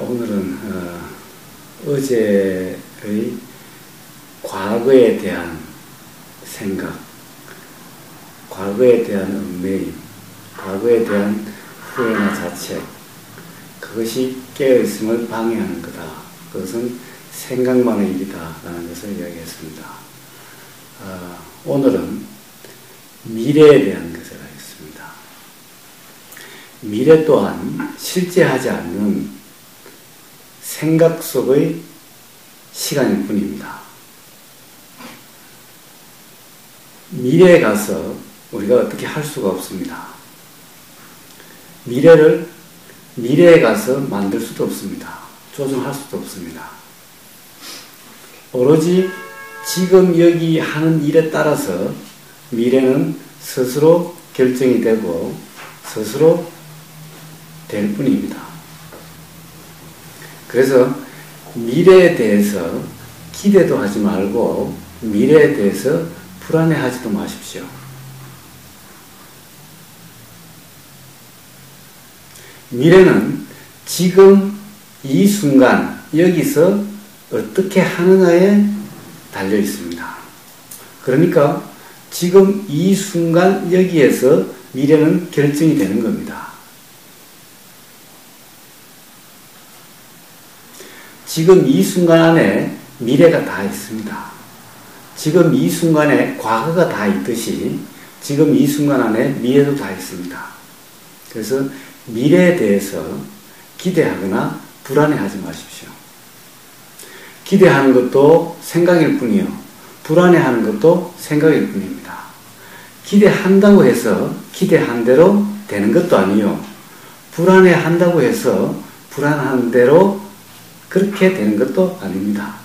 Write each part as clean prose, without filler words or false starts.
오늘은 어제의 과거에 대한 생각, 과거에 대한 얽매임, 과거에 대한 후회나 자책, 그것이 깨어있음을 방해하는 거다. 그것은 생각만의 일이다 라는 것을 이야기했습니다. 오늘은 미래에 대한 것을 하겠습니다. 미래 또한 실제하지 않는 생각 속의 시간일 뿐입니다. 미래에 가서 우리가 어떻게 할 수가 없습니다. 미래에 가서 만들 수도 없습니다. 조정할 수도 없습니다. 오로지 지금 여기 하는 일에 따라서 미래는 스스로 결정이 되고 스스로 될 뿐입니다. 그래서 미래에 대해서 기대도 하지 말고 미래에 대해서 불안해하지도 마십시오. 미래는 지금 이 순간 여기서 어떻게 하느냐에 달려 있습니다. 그러니까 지금 이 순간 여기에서 미래는 결정이 되는 겁니다. 지금 이 순간 안에 미래가 다 있습니다. 지금 이 순간에 과거가 다 있듯이 지금 이 순간 안에 미래도 다 있습니다. 그래서 미래에 대해서 기대하거나 불안해하지 마십시오. 기대하는 것도 생각일 뿐이요. 불안해하는 것도 생각일 뿐입니다. 기대한다고 해서 기대한 대로 되는 것도 아니요. 불안해한다고 해서 불안한 대로 그렇게 되는 것도 아닙니다.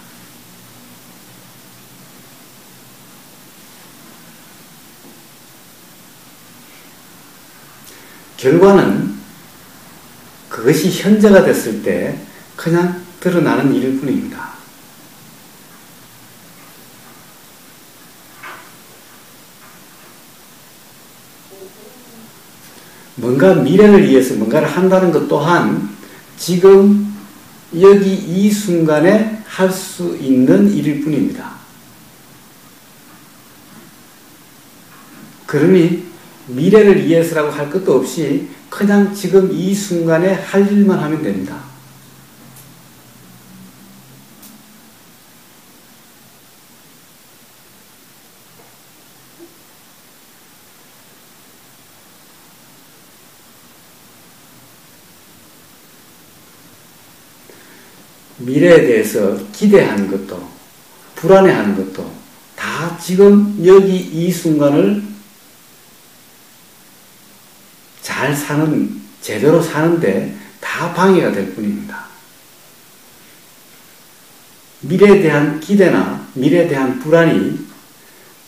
결과는 그것이 현재가 됐을 때 그냥 드러나는 일일 뿐입니다. 뭔가 미래를 위해서 뭔가를 한다는 것 또한 지금 여기 이 순간에 할 수 있는 일일 뿐입니다. 그러니 미래를 위해서라고 할 것도 없이 그냥 지금 이 순간에 할 일만 하면 됩니다. 미래에 대해서 기대하는 것도 불안해하는 것도 다 지금 여기 이 순간을 잘 사는, 제대로 사는데 다 방해가 될 뿐입니다. 미래에 대한 기대나 미래에 대한 불안이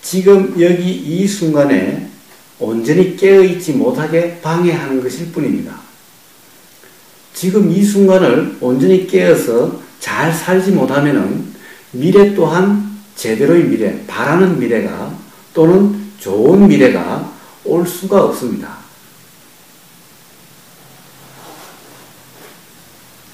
지금 여기 이 순간에 온전히 깨어있지 못하게 방해하는 것일 뿐입니다. 지금 이 순간을 온전히 깨어서 잘 살지 못하면은 미래 또한 제대로의 미래, 바라는 미래가 또는 좋은 미래가 올 수가 없습니다.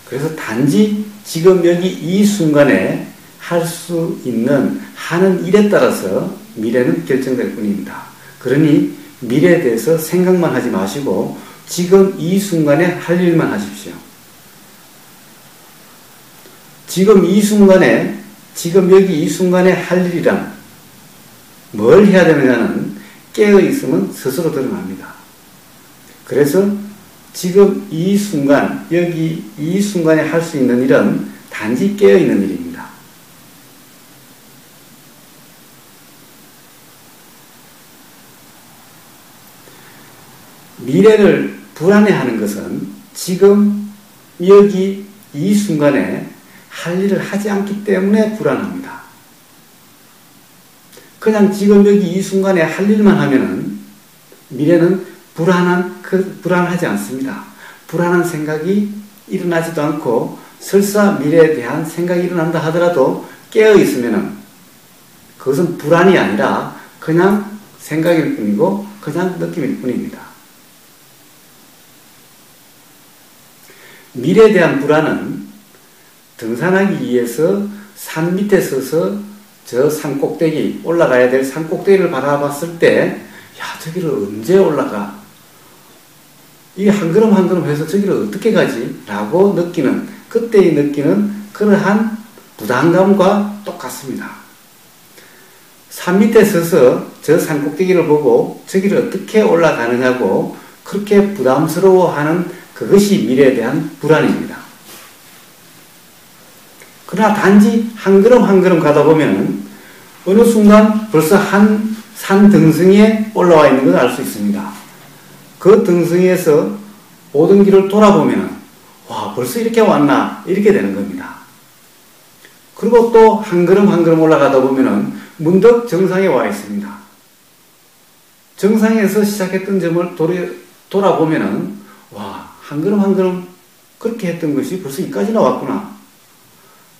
그래서 단지 지금 여기 이 순간에 할 수 있는 하는 일에 따라서 미래는 결정될 뿐입니다. 그러니 미래에 대해서 생각만 하지 마시고 지금 이 순간에 할 일만 하십시오. 지금 이 순간에, 지금 여기 이 순간에 할 일이란 뭘 해야 되느냐는 깨어있으면 스스로 드러납니다. 그래서 지금 이 순간, 여기 이 순간에 할 수 있는 일은 단지 깨어있는 일입니다. 미래를 불안해하는 것은 지금 여기 이 순간에 할 일을 하지 않기 때문에 불안합니다. 그냥 지금 여기 이 순간에 할 일만 하면은 미래는 불안하지 않습니다. 불안한 생각이 일어나지도 않고 설사 미래에 대한 생각이 일어난다 하더라도 깨어 있으면은 그것은 불안이 아니라 그냥 생각일 뿐이고 그냥 느낌일 뿐입니다. 미래에 대한 불안은 등산하기 위해서 산 밑에 서서 저 산 꼭대기, 올라가야 될 산 꼭대기를 바라봤을 때, 야, 저기를 언제 올라가? 이 한 걸음 한 걸음 해서 저기를 어떻게 가지? 라고 느끼는, 그때의 느끼는 그러한 부담감과 똑같습니다. 산 밑에 서서 저 산 꼭대기를 보고 저기를 어떻게 올라가느냐고 그렇게 부담스러워하는 그것이 미래에 대한 불안입니다. 그러나 단지 한 걸음 한 걸음 가다 보면 어느 순간 벌써 한 산 등성이에 올라와 있는 것을 알 수 있습니다. 그 등성이에서 오던 길을 돌아보면 와, 벌써 이렇게 왔나? 이렇게 되는 겁니다. 그리고 또 한 걸음 한 걸음 올라가다 보면은 문득 정상에 와 있습니다. 정상에서 시작했던 점을 돌아보면은 와, 한 걸음 한 걸음 그렇게 했던 것이 벌써 여기까지 나왔구나.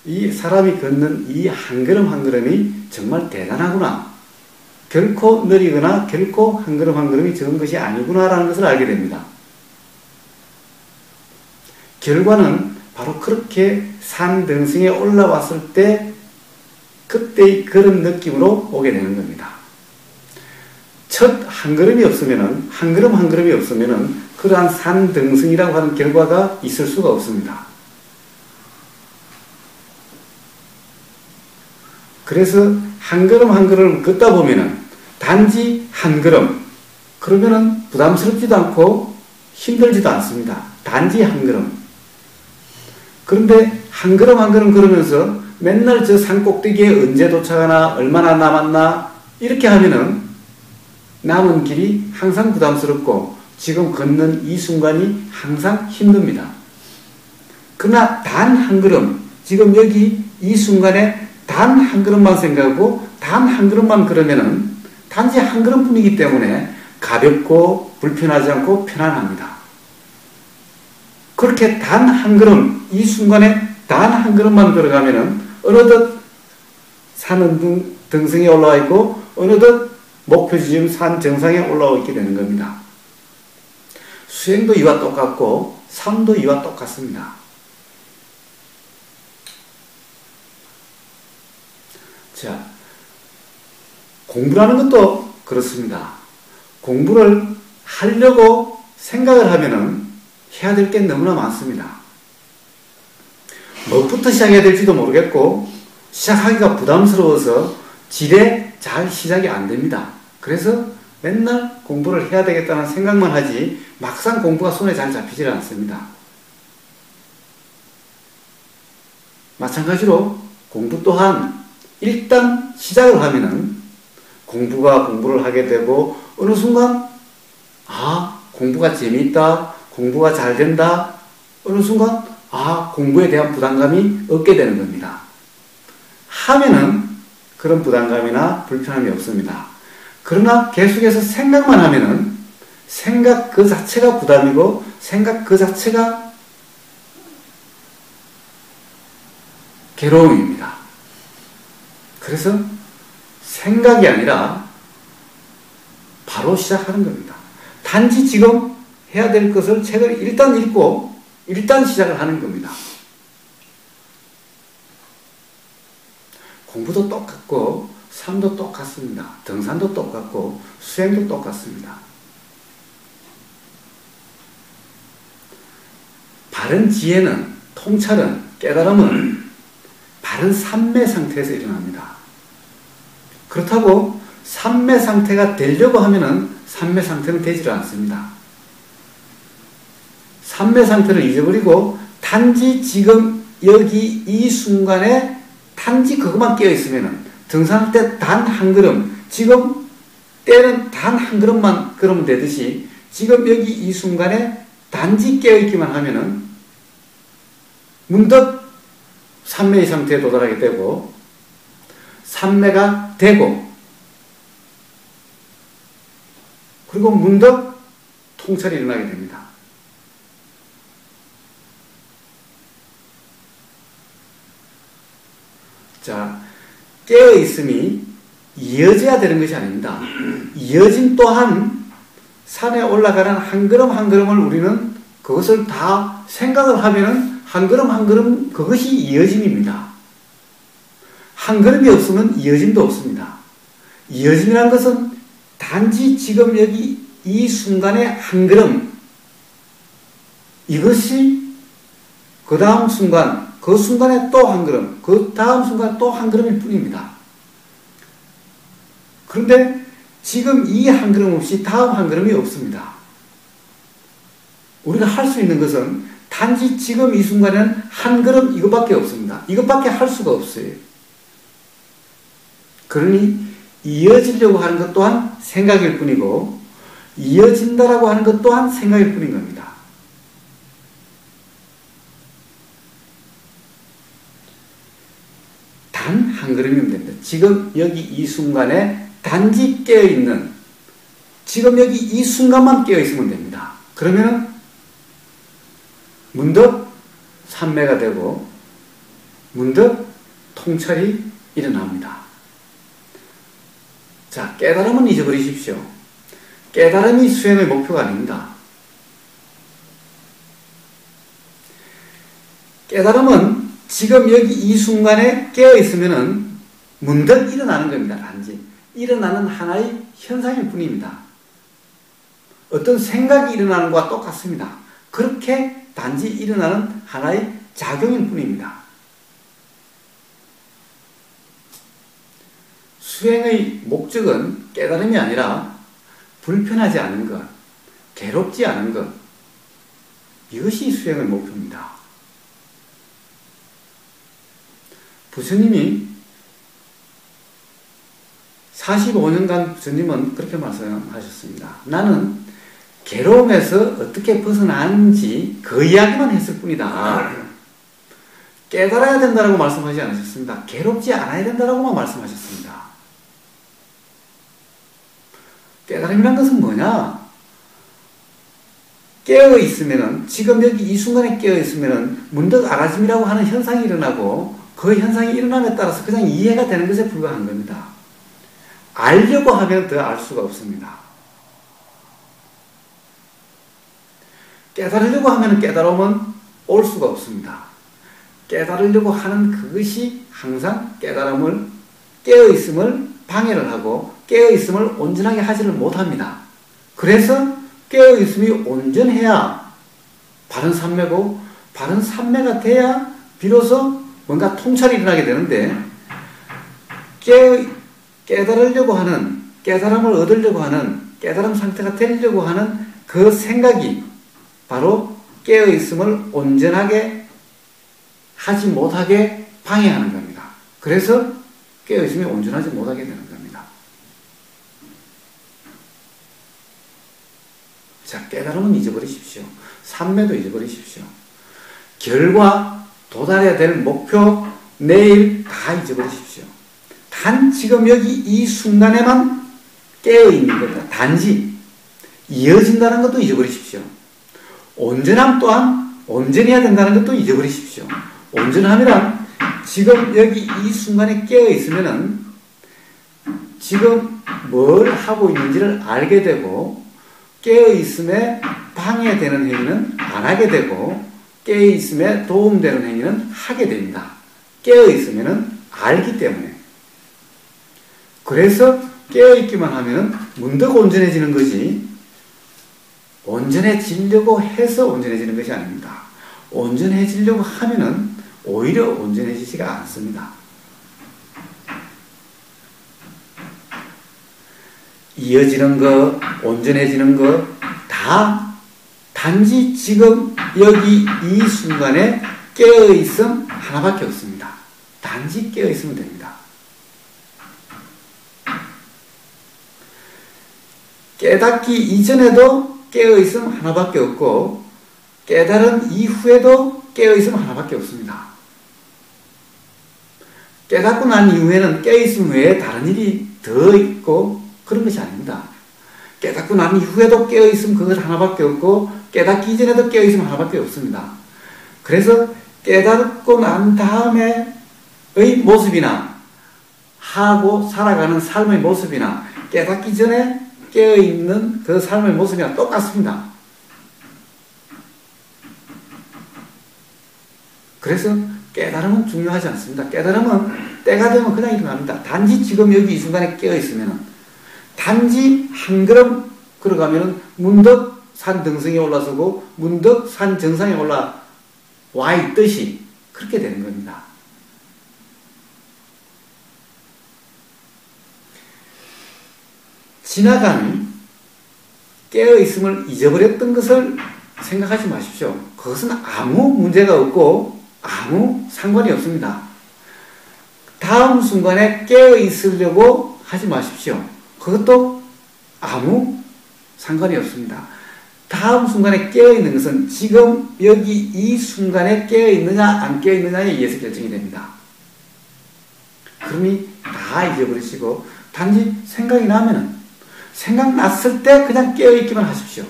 이 사람이 걷는 이 한 걸음 한 걸음이 정말 대단하구나. 결코 느리거나 결코 한 걸음 한 걸음이 적은 것이 아니구나라는 것을 알게 됩니다. 결과는 바로 그렇게 산 등성에 올라왔을 때 그때의 그런 느낌으로 오게 되는 겁니다. 첫 한 걸음이 없으면은, 한 걸음 한 걸음이 없으면은 그러한 산 등성이라고 하는 결과가 있을 수가 없습니다. 그래서 한 걸음 한 걸음 걷다 보면은 단지 한 걸음, 그러면은 부담스럽지도 않고 힘들지도 않습니다. 단지 한 걸음. 그런데 한 걸음 한 걸음 걸으면서 맨날 저 산 꼭대기에 언제 도착하나, 얼마나 남았나, 이렇게 하면은 남은 길이 항상 부담스럽고 지금 걷는 이 순간이 항상 힘듭니다. 그러나 단 한 걸음, 지금 여기 이 순간에 단 한 걸음만 생각하고 단 한 걸음만 걸으면은 단지 한 걸음뿐이기 때문에 가볍고 불편하지 않고 편안합니다. 그렇게 단 한 걸음, 이 순간에 단 한 걸음만 걸어가면은 어느덧 산은 등성에 올라와 있고 어느덧 목표 지점 산 정상에 올라와 있게 되는 겁니다. 수행도 이와 똑같고 삶도 이와 똑같습니다. 자, 공부라는 것도 그렇습니다. 공부를 하려고 생각을 하면은 해야 될 게 너무나 많습니다. 뭐부터 시작해야 될지도 모르겠고 시작하기가 부담스러워서 지레 잘 시작이 안 됩니다. 그래서 맨날 공부를 해야 되겠다는 생각만 하지 막상 공부가 손에 잘 잡히질 않습니다. 마찬가지로 공부 또한 일단 시작을 하면은 공부를 하게 되고 어느 순간 공부가 재미있다, 공부가 잘 된다, 어느 순간 공부에 대한 부담감이 없게 되는 겁니다. 하면은 그런 부담감이나 불편함이 없습니다. 그러나 계속해서 생각만 하면은 생각 그 자체가 부담이고 생각 그 자체가 괴로움입니다. 그래서 생각이 아니라 바로 시작하는 겁니다. 단지 지금 해야 될 것을 책을 일단 읽고 일단 시작을 하는 겁니다. 공부도 똑같고 삶도 똑같습니다. 등산도 똑같고 수행도 똑같습니다. 바른 지혜는, 통찰은, 깨달음은 바른 삼매 상태에서 일어납니다. 그렇다고 삼매 상태가 되려고 하면은 삼매 상태는 되지를 않습니다. 삼매 상태를 잊어버리고 단지 지금 여기 이 순간에 단지 그것만 깨어있으면은 등산할 때 단 한 걸음, 지금 때는 단 한 걸음만 걸으면 되듯이 지금 여기 이 순간에 단지 깨어있기만 하면은 문득 삼매의 상태에 도달하게 되고 삼매가 되고 그리고 문득 통찰이 일어나게 됩니다. 자, 깨어있음이 이어져야 되는 것이 아닙니다. 이어짐 또한 산에 올라가는 한 걸음 한 걸음을 우리는 그것을 다 생각을 하면은 한 걸음 한 걸음 그것이 이어짐입니다. 한 걸음이 없으면 이어짐도 없습니다. 이어짐이라는 것은 단지 지금 여기 이 순간에 한 걸음, 이것이 그 다음 순간, 그 순간에 또 한 걸음, 그 다음 순간에 또 한 걸음일 뿐입니다. 그런데 지금 이 한 걸음 없이 다음 한 걸음이 없습니다. 우리가 할 수 있는 것은 단지 지금 이 순간에는 한 걸음 이것밖에 없습니다. 이것밖에 할 수가 없어요. 그러니 이어지려고 하는 것 또한 생각일 뿐이고 이어진다라고 하는 것 또한 생각일 뿐인 겁니다. 단 한 걸음이면 됩니다. 지금 여기 이 순간에 단지 깨어있는, 지금 여기 이 순간만 깨어있으면 됩니다. 그러면은 문득 삼매가 되고 문득 통찰이 일어납니다. 자, 깨달음은 잊어버리십시오. 깨달음이 수행의 목표가 아닙니다. 깨달음은 지금 여기 이 순간에 깨어있으면은 문득 일어나는 겁니다. 단지 일어나는 하나의 현상일 뿐입니다. 어떤 생각이 일어나는 것과 똑같습니다. 그렇게 단지 일어나는 하나의 작용일 뿐입니다. 수행의 목적은 깨달음이 아니라 불편하지 않은 것, 괴롭지 않은 것, 이것이 수행의 목표입니다. 부처님이 45년간 부처님은 그렇게 말씀하셨습니다. 나는 괴로움에서 어떻게 벗어나는지 그 이야기만 했을 뿐이다. 깨달아야 된다고 말씀하지 않으셨습니다. 괴롭지 않아야 된다고만 말씀하셨습니다. 깨달음이란 것은 뭐냐? 깨어있으면은, 지금 여기 이 순간에 깨어있으면은 문득 알아짐이라고 하는 현상이 일어나고 그 현상이 일어남에 따라서 그냥 이해가 되는 것에 불과한 겁니다. 알려고 하면 더 알 수가 없습니다. 깨달으려고 하면 깨달음은 올 수가 없습니다. 깨달으려고 하는 그것이 항상 깨달음을, 깨어있음을 방해를 하고 깨어있음을 온전하게 하지를 못합니다. 그래서 깨어있음이 온전해야 바른 삼매고 바른 삼매가 돼야 비로소 뭔가 통찰이 일어나게 되는데 깨달으려고 하는, 깨달음을 얻으려고 하는, 깨달음 상태가 되려고 하는 그 생각이 바로 깨어있음을 온전하게 하지 못하게 방해하는 겁니다. 그래서 깨어있음이 온전하지 못하게 되는 겁니다. 자, 깨달음은 잊어버리십시오. 삼매도 잊어버리십시오. 결과, 도달해야 될 목표, 내일 다 잊어버리십시오. 단 지금 여기 이 순간에만 깨어있는 겁니다. 단지 이어진다는 것도 잊어버리십시오. 온전함 또한 온전해야 된다는 것도 잊어버리십시오. 온전함이란 지금 여기 이 순간에 깨어있으면은 지금 뭘 하고 있는지를 알게 되고 깨어있음에 방해되는 행위는 안 하게 되고 깨어있음에 도움되는 행위는 하게 됩니다. 깨어있으면은 알기 때문에. 그래서 깨어있기만 하면은 문득 온전해지는 거지 온전해지려고 해서 온전해지는 것이 아닙니다. 온전해지려고 하면은 오히려 온전해지지가 않습니다. 이어지는 것, 온전해지는 것, 다 단지 지금 여기 이 순간에 깨어있음 하나밖에 없습니다. 단지 깨어있으면 됩니다. 깨닫기 이전에도 깨어있음 하나밖에 없고 깨달은 이후에도 깨어있음 하나밖에 없습니다. 깨닫고 난 이후에는 깨어있음 외에 다른 일이 더 있고 그런 것이 아닙니다. 깨닫고 난 이후에도 깨어있음 그것 하나밖에 없고 깨닫기 이전에도 깨어있음 하나밖에 없습니다. 그래서 깨닫고 난 다음에의 모습이나 하고 살아가는 삶의 모습이나 깨닫기 전에 깨어있는 그 삶의 모습이랑 똑같습니다. 그래서 깨달음은 중요하지 않습니다. 깨달음은 때가 되면 그냥 일어납니다. 단지 지금 여기 이 순간에 깨어 있으면은, 단지 한 걸음 걸어가면은 문득 산 등성에 올라서고 문득 산 정상에 올라와 있듯이 그렇게 되는 겁니다. 지나간 깨어있음을 잊어버렸던 것을 생각하지 마십시오. 그것은 아무 문제가 없고 아무 상관이 없습니다. 다음 순간에 깨어있으려고 하지 마십시오. 그것도 아무 상관이 없습니다. 다음 순간에 깨어있는 것은 지금 여기 이 순간에 깨어있느냐 안 깨어있느냐에 의해서 결정이 됩니다. 그러니 다 잊어버리시고 단지 생각이 나면은 생각났을 때 그냥 깨어있기만 하십시오.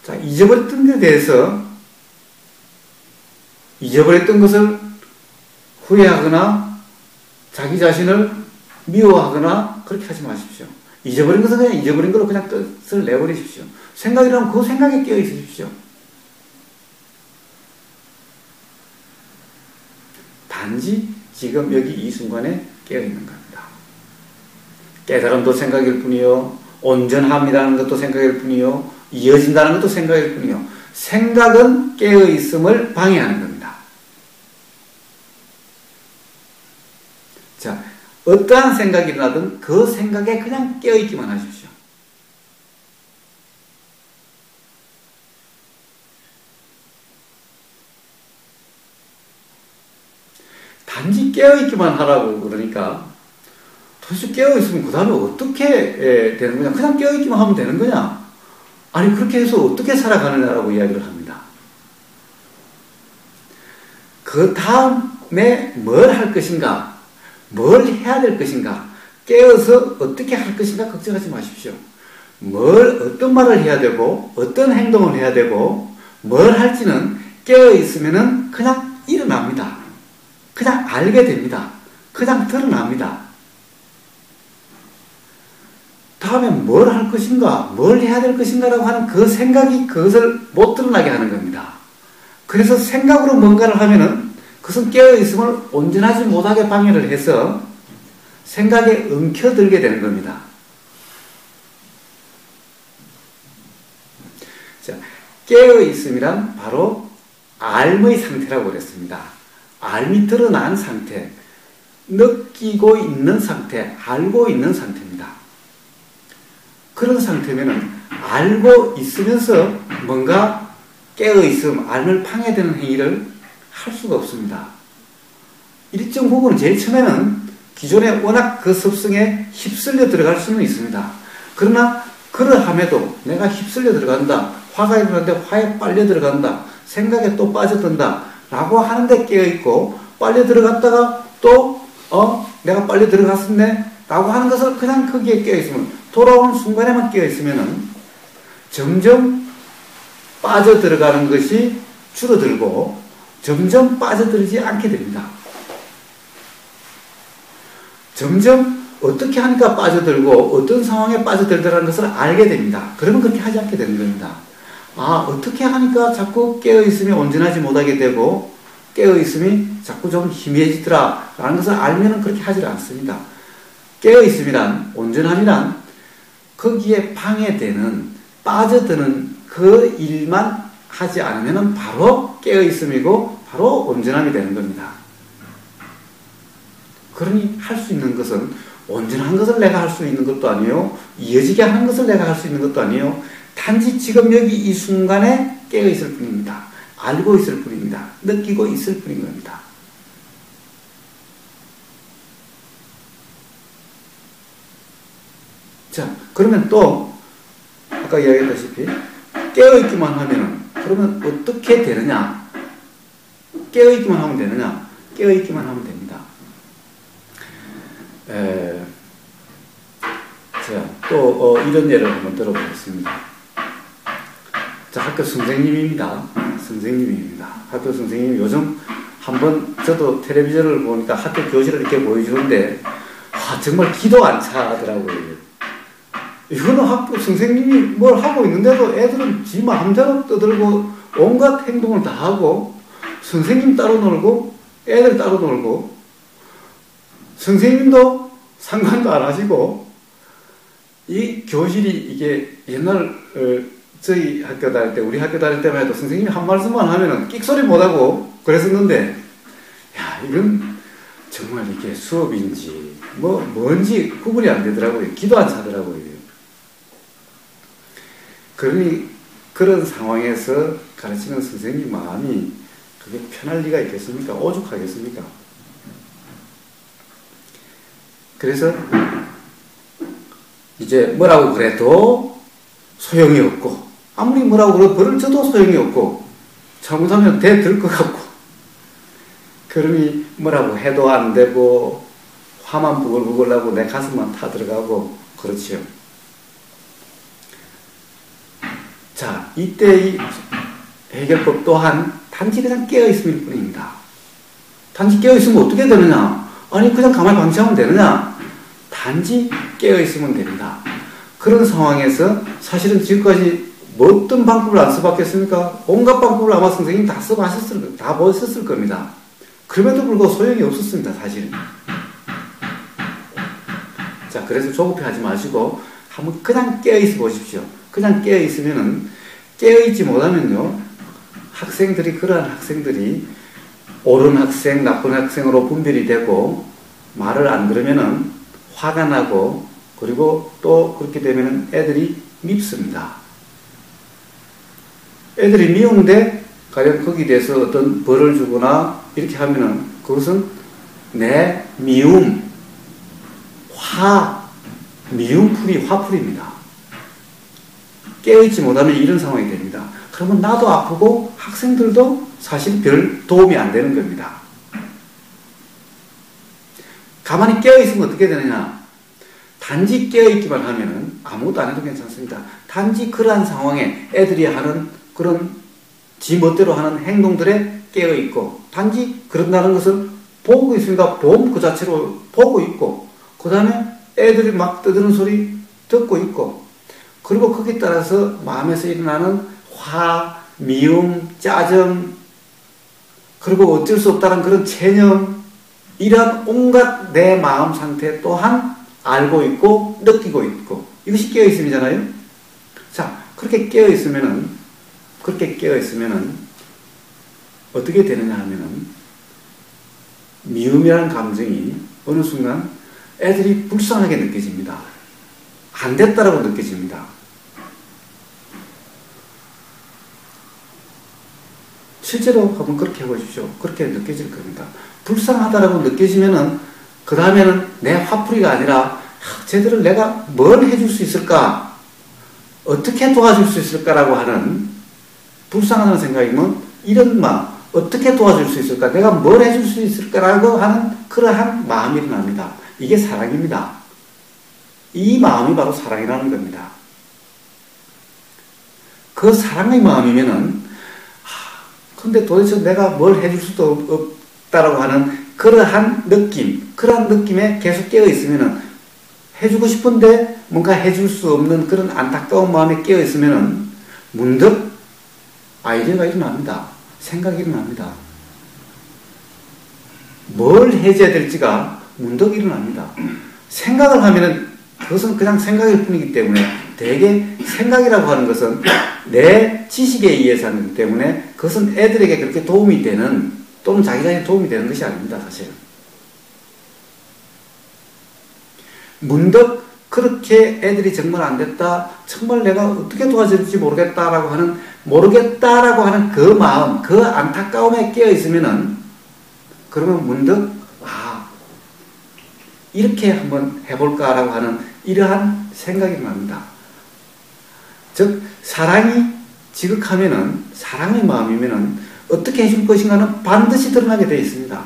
자, 잊어버렸던 것에 대해서 잊어버렸던 것을 후회하거나 자기 자신을 미워하거나 그렇게 하지 마십시오. 잊어버린 것은 그냥 잊어버린 걸로 그냥 뜻을 내버리십시오. 생각이 나면 그 생각에 깨어있으십시오. 단지 지금 여기 이 순간에 깨어있는 겁니다. 깨달음도 생각일 뿐이요, 온전함이라는 것도 생각일 뿐이요, 이어진다는 것도 생각일 뿐이요, 생각은 깨어있음을 방해하는 겁니다. 자, 어떠한 생각이 일어나든 그 생각에 그냥 깨어있기만 하십시오. 단지 깨어있기만 하라고 그러니까 도대체 깨어있으면 그 다음에 어떻게 되는 거냐? 그냥 깨어있기만 하면 되는 거냐? 아니, 그렇게 해서 어떻게 살아가느냐라고 이야기를 합니다. 그 다음에 뭘 할 것인가? 뭘 해야 될 것인가? 깨어서 어떻게 할 것인가 걱정하지 마십시오. 어떤 말을 해야 되고, 어떤 행동을 해야 되고, 뭘 할지는 깨어있으면은 그냥 일어납니다. 그냥 알게 됩니다. 그냥 드러납니다. 다음에 뭘 할 것인가, 뭘 해야 될 것인가라고 하는 그 생각이 그것을 못 드러나게 하는 겁니다. 그래서 생각으로 뭔가를 하면은 그것은 깨어있음을 온전하지 못하게 방해를 해서 생각에 엉켜들게 되는 겁니다. 자, 깨어있음이란 바로 알의 상태라고 그랬습니다. 알이 드러난 상태, 느끼고 있는 상태, 알고 있는 상태입니다. 그런 상태면은 알고 있으면서 뭔가 깨어있음, 알을 방해되는 행위를 할 수가 없습니다. 일정 부분은 제일 처음에는 기존에 워낙 그 습성에 휩쓸려 들어갈 수는 있습니다. 그러나 그러함에도 내가 휩쓸려 들어간다, 화가 일어나는데 화에 빨려 들어간다, 생각에 또 빠져든다 라고 하는데 깨어있고, 빨려 들어갔다가 또 내가 빨려 들어갔었네 라고 하는 것을 그냥 거기에 깨어있으면, 돌아오는 순간에만 깨어있으면은 점점 빠져들어가는 것이 줄어들고 점점 빠져들지 않게 됩니다. 점점 어떻게 하니까 빠져들고 어떤 상황에 빠져들더라는 것을 알게 됩니다. 그러면 그렇게 하지 않게 되는 겁니다. 아, 어떻게 하니까 자꾸 깨어있음이 온전하지 못하게 되고 깨어있음이 자꾸 좀 희미해지더라 라는 것을 알면은 그렇게 하지 않습니다. 깨어있음이란, 온전함이란 거기에 방해되는, 빠져드는 그 일만 하지 않으면 바로 깨어있음이고 바로 온전함이 되는 겁니다. 그러니 할 수 있는 것은 온전한 것을 내가 할 수 있는 것도 아니에요. 이어지게 하는 것을 내가 할 수 있는 것도 아니에요. 단지 지금 여기 이 순간에 깨어있을 뿐입니다. 알고 있을 뿐입니다. 느끼고 있을 뿐인 겁니다. 자, 그러면 또 아까 이야기했다시피 깨어있기만 하면은 그러면 어떻게 되느냐? 깨어있기만 하면 되느냐? 깨어있기만 하면 됩니다. 자, 또 이런 예를 한번 들어보겠습니다. 자, 학교 선생님입니다. 학교 선생님이 요즘 한번 저도 텔레비전을 보니까 학교 교실을 이렇게 보여주는데 정말 기도 안 차더라고요. 이거는 학교 선생님이 뭘 하고 있는데도 애들은 지 마음대로 떠들고 온갖 행동을 다 하고 선생님 따로 놀고 애들 따로 놀고 선생님도 상관도 안 하시고 이 교실이 이게 옛날 저희 학교 다닐 때 우리 학교 다닐 때만 해도 선생님이 한 말씀만 하면은 끽소리 못하고 그랬었는데 야 이건 정말 이게 수업인지 뭔지 구분이 안 되더라고요. 기도 안 차더라고요. 그러니 그런 상황에서 가르치는 선생님 마음이 그게 편할 리가 있겠습니까? 오죽하겠습니까? 그래서 이제 뭐라고 그래도 소용이 없고 아무리 뭐라고 그래도 벌을 쳐도 소용이 없고 잘못하면 대들 것 같고 그러니 뭐라고 해도 안 되고 화만 부글부글 나고 내 가슴만 타들어가고 그렇지요. 자, 이때 이 해결법 또한 단지 그냥 깨어있을 뿐입니다. 단지 깨어있으면 어떻게 되느냐? 아니 그냥 가만히 방치하면 되느냐? 단지 깨어있으면 됩니다. 그런 상황에서 사실은 지금까지 어떤 방법을 안 써봤겠습니까? 온갖 방법을 아마 선생님이 다 보셨을 겁니다. 그럼에도 불구하고 소용이 없었습니다. 사실은. 자, 그래서 조급해하지 마시고 한번 그냥 깨어있어 보십시오. 그냥 깨어있으면은 깨어있지 못하면요 그러한 학생들이 옳은 학생, 나쁜 학생으로 분별이 되고 말을 안 들으면은 화가 나고 그리고 또 그렇게 되면은 애들이 밉습니다. 애들이 미운데 가령 거기에 대해서 어떤 벌을 주거나 이렇게 하면은 그것은 내 미움, 미움풀이 화풀입니다. 깨어있지 못하면 이런 상황이 됩니다. 그러면 나도 아프고 학생들도 사실 별 도움이 안 되는 겁니다. 가만히 깨어있으면 어떻게 되느냐? 단지 깨어있기만 하면 아무것도 안 해도 괜찮습니다. 단지 그러한 상황에 애들이 하는 그런 지 멋대로 하는 행동들에 깨어있고 단지 그런다는 것을 보고 있으니까 그 자체로 보고 있고 그 다음에 애들이 막 떠드는 소리 듣고 있고 그리고 거기에 따라서 마음에서 일어나는 화, 미움, 짜증 그리고 어쩔 수 없다는 그런 체념 이런 온갖 내 마음 상태 또한 알고 있고 느끼고 있고 이것이 깨어있음이잖아요. 자, 그렇게 깨어있으면은 어떻게 되느냐 하면은 미움이라는 감정이 어느 순간 애들이 불쌍하게 느껴집니다. 안 됐다라고 느껴집니다. 실제로 한번 그렇게 해보십시오. 그렇게 느껴질 겁니다. 불쌍하다라고 느껴지면은 그 다음에는 내 화풀이가 아니라 쟤들을 내가 뭘 해줄 수 있을까? 어떻게 도와줄 수 있을까라고 하는 불쌍하다는 생각이면 이런 마음 어떻게 도와줄 수 있을까? 내가 뭘 해줄 수 있을까라고 하는 그러한 마음이 일어납니다. 이게 사랑입니다. 이 마음이 바로 사랑이라는 겁니다. 그 사랑의 마음이면은 근데 도대체 내가 뭘 해줄 수도 없다라고 하는 그러한 느낌, 그러한 느낌에 계속 깨어 있으면은 해주고 싶은데 뭔가 해줄 수 없는 그런 안타까운 마음에 깨어 있으면은 문득 아이디어가 일어납니다. 생각이 일어납니다. 뭘 해줘야 될지가 문득 일어납니다. 생각을 하면은 그것은 그냥 생각일 뿐이기 때문에 대개 생각이라고 하는 것은 내 지식에 의해서 하는 거기 때문에 그것은 애들에게 그렇게 도움이 되는 또는 자기 자신에 도움이 되는 것이 아닙니다. 사실은. 문득 그렇게 애들이 정말 안 됐다, 정말 내가 어떻게 도와줄지 모르겠다라고 하는 그 마음, 그 안타까움에 깨어 있으면은 그러면 문득 이렇게 한번 해볼까라고 하는 이러한 생각이 납니다. 즉 사랑이 지극하면은 사랑의 마음이면은 어떻게 해줄 것인가는 반드시 드러나게 되어 있습니다.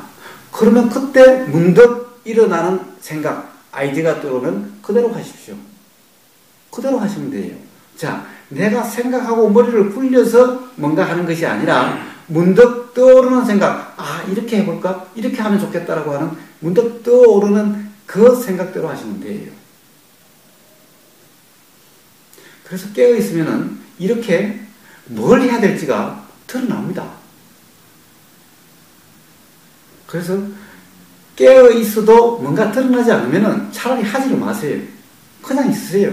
그러면 그때 문득 일어나는 생각, 아이디어가 떠오르면 그대로 하십시오. 그대로 하시면 돼요. 자, 내가 생각하고 머리를 굴려서 뭔가 하는 것이 아니라 문득 떠오르는 생각, 이렇게 해볼까? 이렇게 하면 좋겠다라고 하는 문득 떠오르는 그 생각대로 하시면 돼요. 그래서 깨어있으면은 이렇게 뭘 해야 될지가 드러납니다. 그래서 깨어 있어도 뭔가 드러나지 않으면 차라리 하지를 마세요. 그냥 있으세요.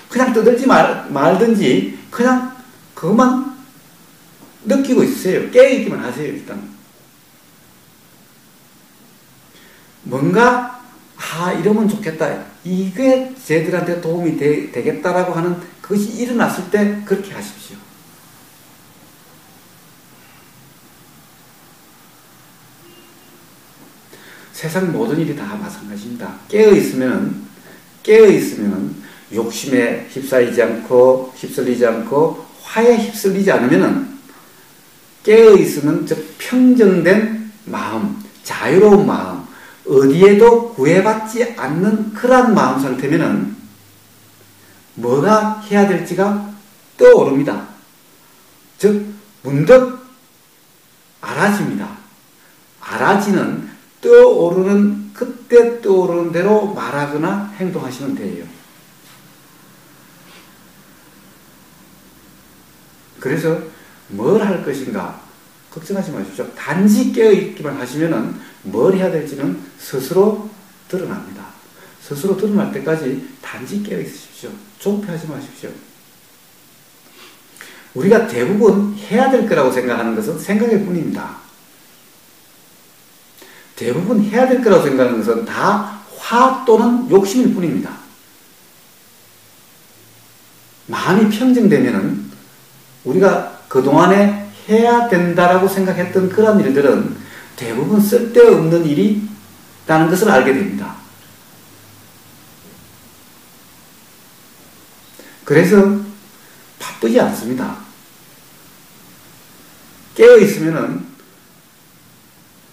그냥 떠들지 말든지 그냥 그것만 느끼고 있으세요. 깨어 있기만 하세요. 일단 뭔가 이러면 좋겠다. 이게 쟤들한테 도움이 되겠다라고 하는 그것이 일어났을 때 그렇게 하십시오. 세상 모든 일이 다 마찬가지입니다. 깨어있으면 욕심에 휩쓸리지 않고 화에 휩쓸리지 않으면 깨어있으면 즉 평정된 마음, 자유로운 마음, 어디에도 구애받지 않는 그러한 마음 상태면 뭐가 해야 될지가 떠오릅니다. 즉 문득 알아집니다. 알아지는 그때 떠오르는 대로 말하거나 행동하시면 돼요. 그래서 뭘 할 것인가 걱정하지 마십시오. 단지 깨어있기만 하시면 뭘 해야 될지는 스스로 드러납니다. 스스로 드러날 때까지 단지 깨어있으십시오. 조급해하지 마십시오. 우리가 대부분 해야 될 거라고 생각하는 것은 생각일 뿐입니다. 대부분 해야 될 거라고 생각하는 것은 다 화 또는 욕심일 뿐입니다. 마음이 평정되면은 우리가 그동안에 해야 된다라고 생각했던 그런 일들은 대부분 쓸데없는 일이라는 것을 알게 됩니다. 그래서 바쁘지 않습니다. 깨어있으면은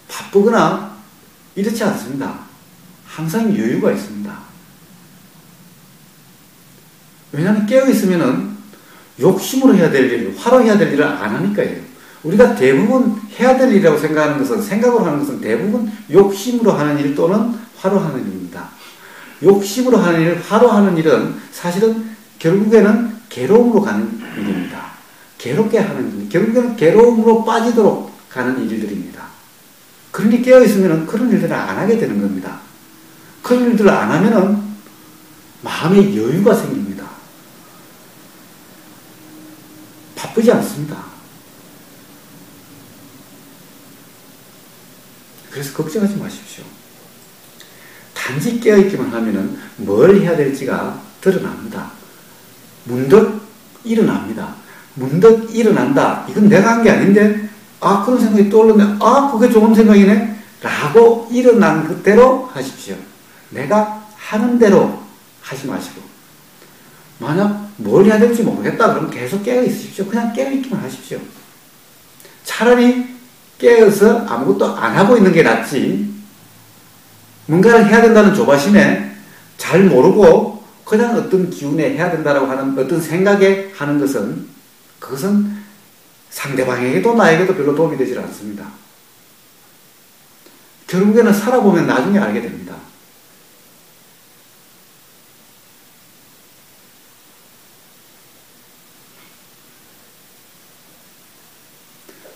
바쁘거나 이렇지 않습니다. 항상 여유가 있습니다. 왜냐하면 깨어있으면은 욕심으로 해야 될 일, 화로 해야 될 일을 안 하니까요. 우리가 대부분 해야 될 일이라고 생각하는 것은, 생각으로 하는 것은 대부분 욕심으로 하는 일 또는 화로 하는 일입니다. 욕심으로 하는 일, 화로 하는 일은 사실은 결국에는 괴로움으로 가는 일입니다. 괴롭게 하는 일, 결국에는 괴로움으로 빠지도록 가는 일들입니다. 그러니 깨어있으면 그런 일들을 안 하게 되는 겁니다. 그런 일들을 안 하면은 마음에 여유가 생깁니다. 바쁘지 않습니다. 그래서 걱정하지 마십시오. 단지 깨어있기만 하면은 뭘 해야 될지가 드러납니다. 문득 일어납니다. 문득 일어난다. 이건 내가 한 게 아닌데, 그런 생각이 떠올랐네. 그게 좋은 생각이네. 라고 일어난 그대로 하십시오. 내가 하는 대로 하지 마시고. 만약 뭘 해야 될지 모르겠다 그러면 계속 깨어 있으십시오. 그냥 깨어 있기만 하십시오. 차라리 깨어서 아무것도 안 하고 있는 게 낫지, 뭔가를 해야 된다는 조바심에 잘 모르고 그냥 어떤 기운에 해야 된다라고 하는 어떤 생각에 하는 것은, 그것은 상대방에게도 나에게도 별로 도움이 되질 않습니다. 결국에는 살아보면 나중에 알게 됩니다.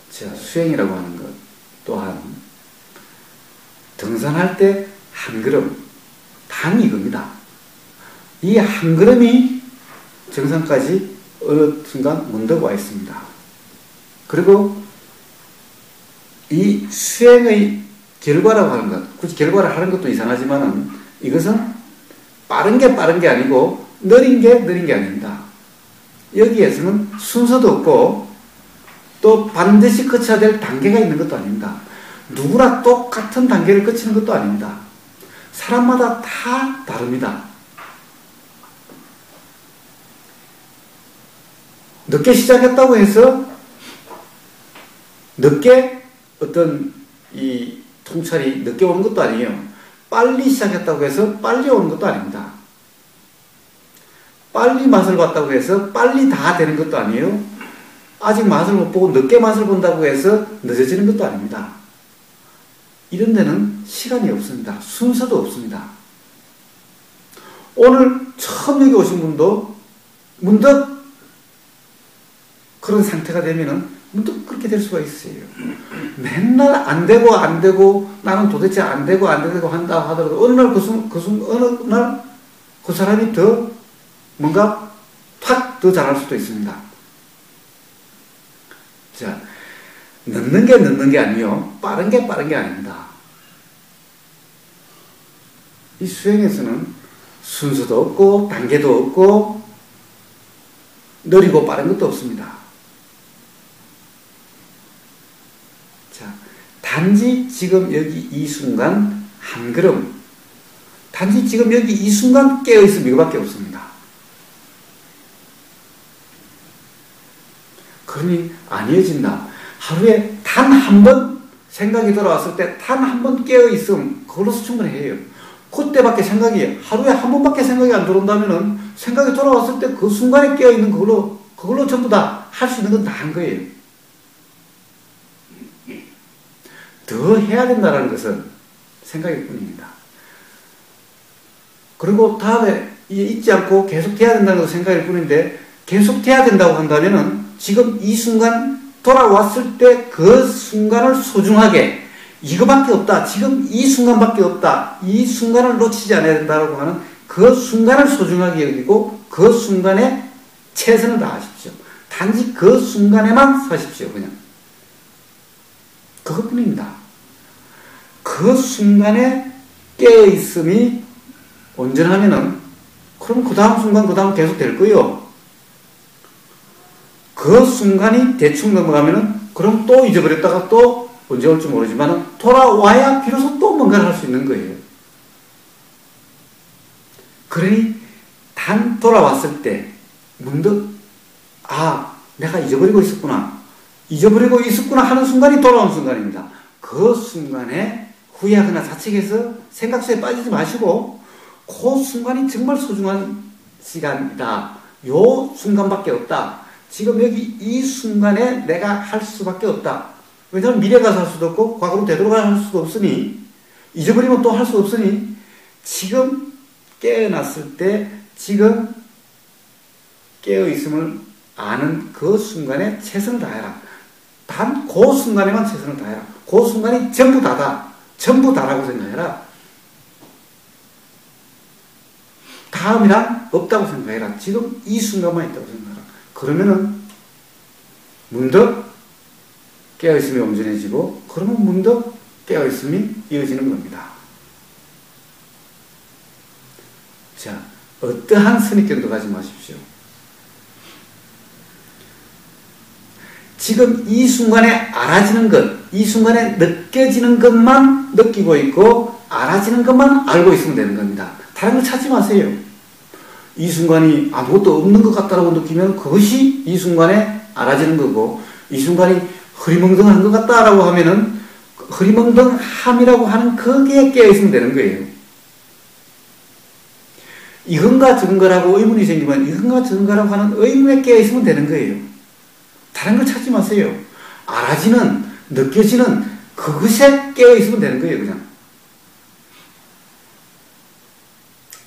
자, 수행이라고 하는 것 또한 등산할 때 한 걸음, 단이 이겁니다. 이 한 걸음이 정상까지 어느 순간 문득 와 있습니다. 그리고 이 수행의 결과라고 하는 것, 굳이 결과를 하는 것도 이상하지만은 이것은 빠른 게 아니고 느린 게 아닙니다. 여기에서는 순서도 없고 또 반드시 거쳐야 될 단계가 있는 것도 아닙니다. 누구나 똑같은 단계를 거치는 것도 아닙니다. 사람마다 다 다릅니다. 늦게 시작했다고 해서 늦게 어떤 이 통찰이 늦게 오는 것도 아니에요. 빨리 시작했다고 해서 빨리 오는 것도 아닙니다. 빨리 맛을 봤다고 해서 빨리 다 되는 것도 아니에요. 아직 맛을 못 보고 늦게 맛을 본다고 해서 늦어지는 것도 아닙니다. 이런 데는 시간이 없습니다. 순서도 없습니다. 오늘 처음 여기 오신 분도 문득 그런 상태가 되면은 문득 그렇게 될 수가 있어요. 맨날 안 되고 나는 도대체 안 되고 한다 하더라도 어느 날 어느 날 그 사람이 더 뭔가 탁 더 잘할 수도 있습니다. 자, 늦는 게 아니요. 빠른 게 아닙니다. 이 수행에서는 순서도 없고 단계도 없고 느리고 빠른 것도 없습니다. 자, 단지 지금 여기 이 순간 한 걸음, 단지 지금 여기 이 순간 깨어있음 이거밖에 없습니다. 그러니 안 이어진다. 하루에 단 한 번 생각이 돌아왔을 때 단 한 번 깨어있음 그걸로서 충분해요. 그때밖에 하루에 한 번밖에 생각이 안 들어온다면은 생각이 돌아왔을 때 그 순간에 깨어있는 그걸로 전부 다 할 수 있는 건 다 한 거예요. 더 해야 된다는 것은 생각일 뿐입니다. 그리고 다음에 잊지 않고 계속 돼야 된다는 것은 생각일 뿐인데 계속 돼야 된다고 한다면은 지금 이 순간 돌아왔을 때 그 순간을 소중하게 이거밖에 없다. 지금 이 순간밖에 없다. 이 순간을 놓치지 않아야 된다고 하는 그 순간을 소중하게 여기고 그 순간에 최선을 다하십시오. 단지 그 순간에만 사십시오. 그냥. 그것뿐입니다. 그 순간에 깨어있음이 온전하면은 그럼 그 다음 순간 그 다음 계속 될 거예요. 그 순간이 대충 넘어가면은 그럼 또 잊어버렸다가 또 언제 올지 모르지만 돌아와야 비로소 또 뭔가를 할 수 있는 거예요. 그러니 단 돌아왔을 때 문득 내가 잊어버리고 있었구나 하는 순간이 돌아온 순간입니다. 그 순간에 후회하거나 자책해서 생각 속에 빠지지 마시고 그 순간이 정말 소중한 시간이다. 요 순간밖에 없다. 지금 여기 이 순간에 내가 할 수밖에 없다. 왜냐하면 미래 가서 할 수도 없고 과거로 되돌아가 할 수도 없으니 잊어버리면 또 할 수 없으니 지금 깨어났을 때 지금 깨어있음을 아는 그 순간에 최선을 다해라. 단 그 순간에만 최선을 다해라. 그 순간이 전부 다다. 전부 다라고 생각해라. 다음이란 없다고 생각해라. 지금 이 순간만 있다고 생각해라. 그러면은 문득 깨어있음이 온전해지고 그러면 문득 깨어있음이 이어지는 겁니다. 자, 어떠한 선입견도 가지 마십시오. 지금 이 순간에 알아지는 것, 이 순간에 느껴지는 것만 느끼고 있고 알아지는 것만 알고 있으면 되는 겁니다. 다른 걸 찾지 마세요. 이 순간이 아무것도 없는 것 같다고 느끼면 그것이 이 순간에 알아지는 거고 이 순간이 흐리멍덩한 것 같다라고 하면은 흐리멍덩함이라고 하는 거기에 깨어있으면 되는 거예요. 이건가 저건가라고 의문이 생기면 이건가 저건가라고 하는 의문에 깨어있으면 되는 거예요. 다른 걸 찾지 마세요. 알아지는, 느껴지는 그것에 깨어있으면 되는 거예요. 그냥.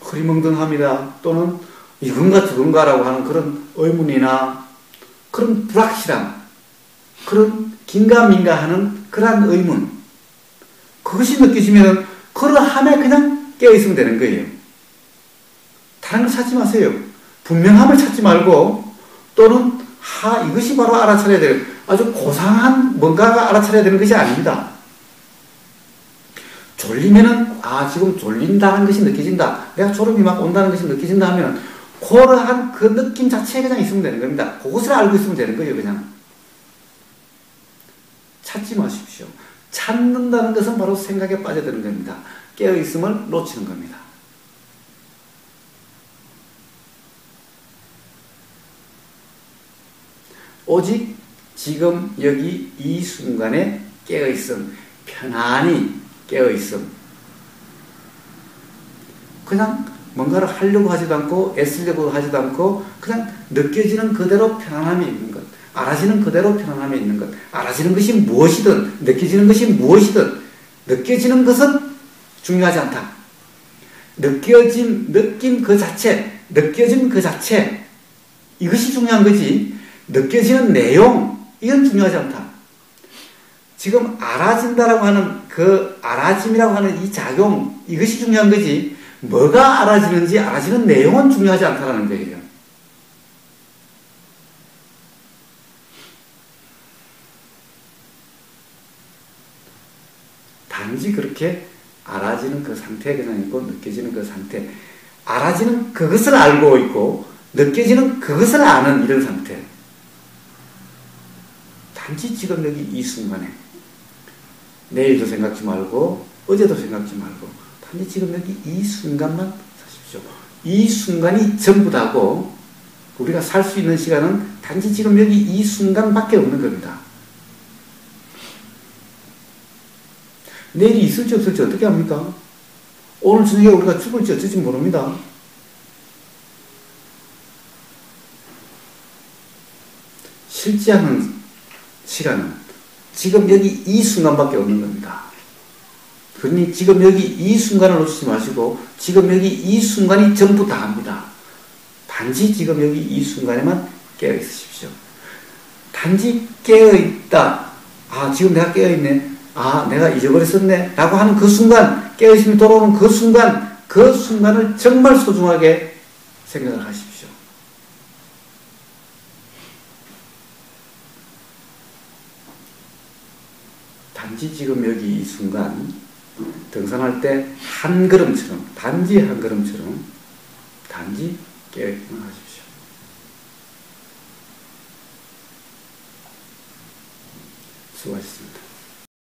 흐리멍덩함이다 또는 이건가 저건가라고 하는 그런 의문이나 그런 불확실함, 그런 긴가민가 하는 그러한 의문, 그것이 느껴지면 그러함에 그냥 깨어있으면 되는 거예요. 다른 걸 찾지 마세요. 분명함을 찾지 말고 또는 이것이 바로 알아차려야 될 아주 고상한 뭔가가 알아차려야 되는 것이 아닙니다. 졸리면은 지금 졸린다는 것이 느껴진다. 내가 졸음이 막 온다는 것이 느껴진다 하면 그러한 그 느낌 자체에 그냥 있으면 되는 겁니다. 그것을 알고 있으면 되는 거예요. 그냥. 찾지 마십시오. 찾는다는 것은 바로 생각에 빠져드는 겁니다. 깨어있음을 놓치는 겁니다. 오직 지금 여기 이 순간에 깨어있음, 편안히 깨어있음. 그냥 뭔가를 하려고 하지도 않고 애쓰려고 하지도 않고 그냥 느껴지는 그대로 편안함이 있는 것, 알아지는 그대로 편안함이 있는 것, 알아지는 것이 무엇이든 느껴지는 것이 무엇이든 느껴지는 것은 중요하지 않다. 느낀 그 자체, 느껴진 그 자체 이것이 중요한 거지 느껴지는 내용 이건 중요하지 않다. 지금 알아진다라고 하는 그 알아짐이라고 하는 이 작용, 이것이 중요한 거지, 뭐가 알아지는지 알아지는 내용은 중요하지 않다라는 거예요. 단지 그렇게 알아지는 그 상태가 그냥 있고, 느껴지는 그 상태, 알아지는 그것을 알고 있고 느껴지는 그것을 아는 이런 상태. 단지 지금 여기 이 순간에, 내일도 생각지 말고 어제도 생각지 말고 단지 지금 여기 이 순간만 사십시오. 이 순간이 전부 다고, 우리가 살 수 있는 시간은 단지 지금 여기 이 순간밖에 없는 겁니다. 내일이 있을지 없을지 어떻게 합니까? 오늘 저녁에 우리가 죽을지 어쩔지 모릅니다. 실제하는 시간은 지금 여기 이 순간밖에 없는 겁니다. 그러니 지금 여기 이 순간을 놓치지 마시고 지금 여기 이 순간이 전부 다 합니다. 단지 지금 여기 이 순간에만 깨어 있으십시오. 단지 깨어 있다. 아, 지금 내가 깨어 있네. 아, 내가 잊어버렸었네. 라고 하는 그 순간, 깨어 있으면 돌아오는 그 순간, 그 순간을 정말 소중하게 생각을 하십시오. 단지 지금 여기 이 순간, 등산할 때 한 걸음처럼, 단지 한 걸음처럼, 단지 깨어있기만 하십시오. 수고하셨습니다.